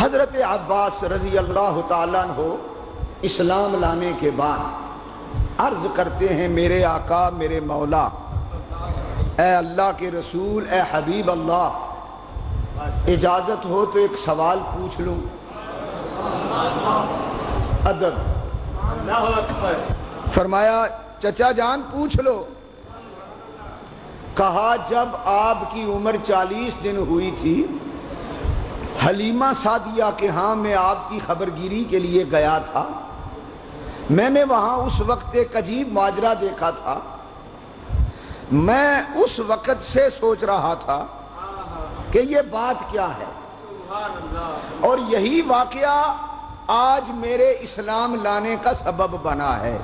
حضرت عباس رضی اللہ تعالیٰ عنہ اسلام لانے کے بعد عرض کرتے ہیں میرے آقا میرے مولا اے اللہ کے رسول اے حبیب اللہ اجازت ہو تو ایک سوال پوچھ لوں ادب فرمایا چچا جان پوچھ لو کہا جب آپ کی عمر 40 دن ہوئی تھی حلیمہ سعدیہ کے ہاں میں آپ کی خبرگیری کے لیے گیا تھا میں نے وہاں اس وقت ایک عجیب ماجرا دیکھا تھا میں اس وقت سے سوچ رہا تھا کہ یہ بات کیا ہے اور یہی واقعہ آج میرے اسلام لانے کا سبب بنا ہے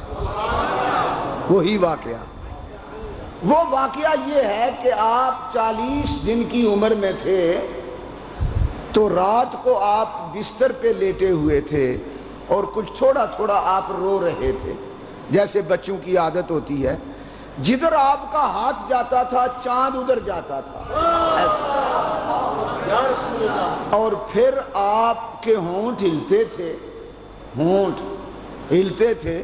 وہی واقعہ وہ واقعہ یہ ہے کہ آپ 40 دن کی عمر میں تھے تو رات کو آپ بستر پہ لیٹے ہوئے تھے اور کچھ تھوڑا تھوڑا آپ رو رہے تھے جیسے بچوں کی عادت ہوتی ہے جدھر آپ کا ہاتھ جاتا تھا چاند ادھر جاتا تھا ایسا اور پھر آپ کے ہونٹ ہلتے تھے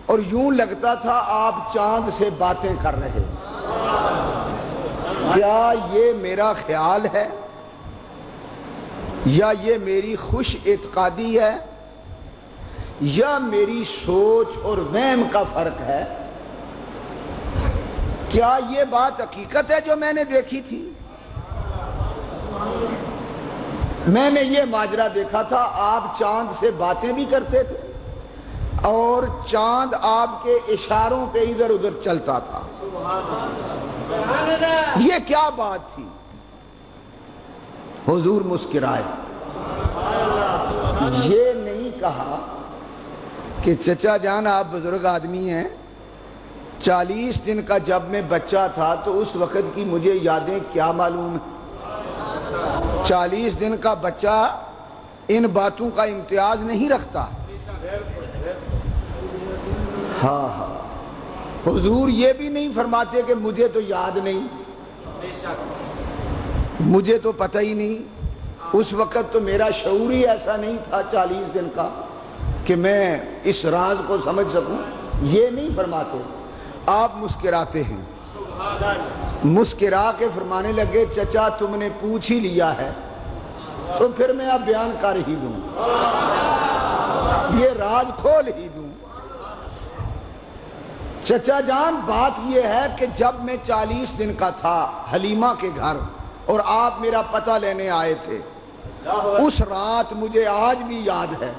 اور یوں لگتا تھا آپ چاند سے باتیں کر رہے کیا یہ میرا خیال ہے یا یہ میری خوش اعتقادی ہے یا میری سوچ اور وہم کا فرق ہے کیا یہ بات حقیقت ہے جو میں نے دیکھی تھی میں نے یہ ماجرا دیکھا تھا آپ چاند سے باتیں بھی کرتے تھے اور چاند آپ کے اشاروں پہ ادھر ادھر چلتا تھا یہ کیا بات تھی حضور مسکرائے یہ نہیں کہا کہ چچا جان آپ بزرگ آدمی ہیں 40 دن کا جب میں بچہ تھا تو اس وقت کی مجھے یادیں کیا معلوم ہیں 40 دن کا بچہ ان باتوں کا امتیاز نہیں رکھتا ہاں حضور یہ بھی نہیں فرماتے کہ مجھے تو یاد نہیں مجھے تو پتہ ہی نہیں اس وقت تو میرا شعور ہی ایسا نہیں تھا 40 دن کا کہ میں اس راز کو سمجھ سکوں یہ نہیں فرماتے آپ مسکراتے ہیں مسکرا کے فرمانے لگے چچا تم نے پوچھ ہی لیا ہے تو پھر میں اب بیان کر ہی دوں یہ راز کھول ہی دوں چچا جان بات یہ ہے کہ جب میں 40 دن کا تھا حلیمہ کے گھر اور آپ میرا پتہ لینے آئے تھے اس رات مجھے آج بھی یاد ہے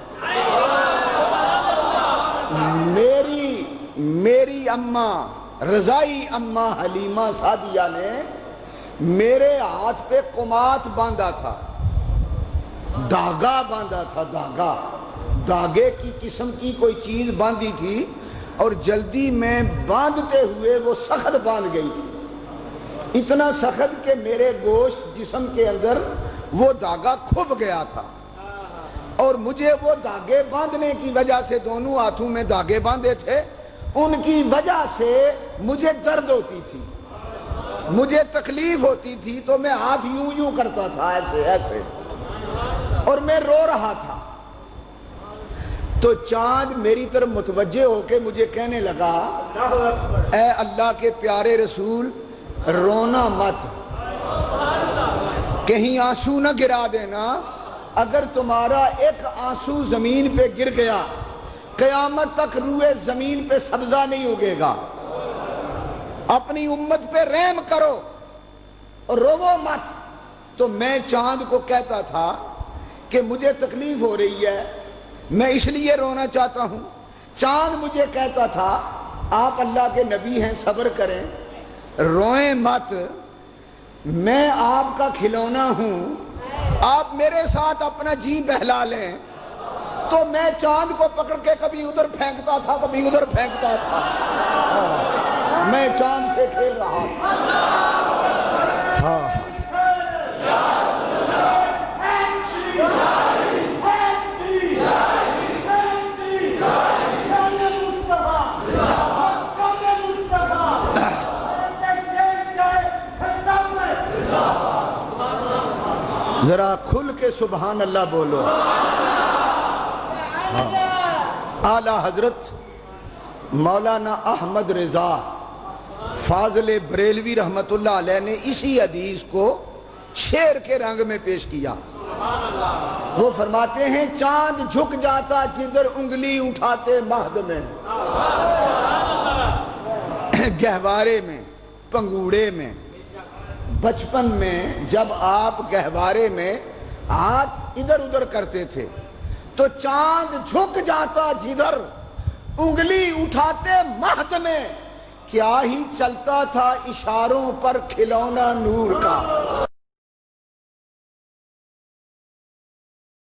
میری اماں رضائی اماں حلیمہ سعدیہ نے میرے ہاتھ پہ قمات باندھا تھا دھاگا باندھا تھا دھاگے کی قسم کی کوئی چیز باندھی تھی اور جلدی میں باندھتے ہوئے وہ سخت باندھ گئی تھی اتنا سخت کہ میرے گوشت جسم کے اندر وہ دھاگا کھب گیا تھا اور مجھے وہ دھاگے باندھنے کی وجہ سے دونوں ہاتھوں میں دھاگے باندھے تھے ان کی وجہ سے مجھے درد ہوتی تھی مجھے تکلیف ہوتی تھی تو میں ہاتھ یوں کرتا تھا ایسے اور میں رو رہا تھا تو چاند میری طرف متوجہ ہو کے مجھے کہنے لگا اے اللہ کے پیارے رسول رونا مت کہیں آنسو نہ گرا دینا اگر تمہارا ایک آنسو زمین پہ گر گیا قیامت تک روئے زمین پہ سبزہ نہیں اگے گا اپنی امت پہ رحم کرو اور رو مت تو میں چاند کو کہتا تھا کہ مجھے تکلیف ہو رہی ہے میں اس لیے رونا چاہتا ہوں چاند مجھے کہتا تھا آپ اللہ کے نبی ہیں صبر کریں روئیں مت میں آپ کا کھلونا ہوں آپ میرے ساتھ اپنا جی بہلا لیں تو میں چاند کو پکڑ کے کبھی ادھر پھینکتا تھا کبھی ادھر پھینکتا تھا میں چاند سے کھیل رہا تھا ذرا کھل کے سبحان اللہ بولو. اعلی حضرت مولانا احمد رضا فاضل بریلوی رحمت اللہ علیہ نے اسی حدیث کو شعر کے رنگ میں پیش کیا. وہ فرماتے ہیں چاند جھک جاتا جدھر انگلی اٹھاتے مہد میں، گہوارے میں، پنگوڑے میں. بچپن میں جب آپ گہوارے میں ہاتھ ادھر ادھر کرتے تھے تو چاند جھک جاتا جدھر انگلی اٹھاتے مہد میں. کیا ہی چلتا تھا اشاروں پر کھلونا نور کا.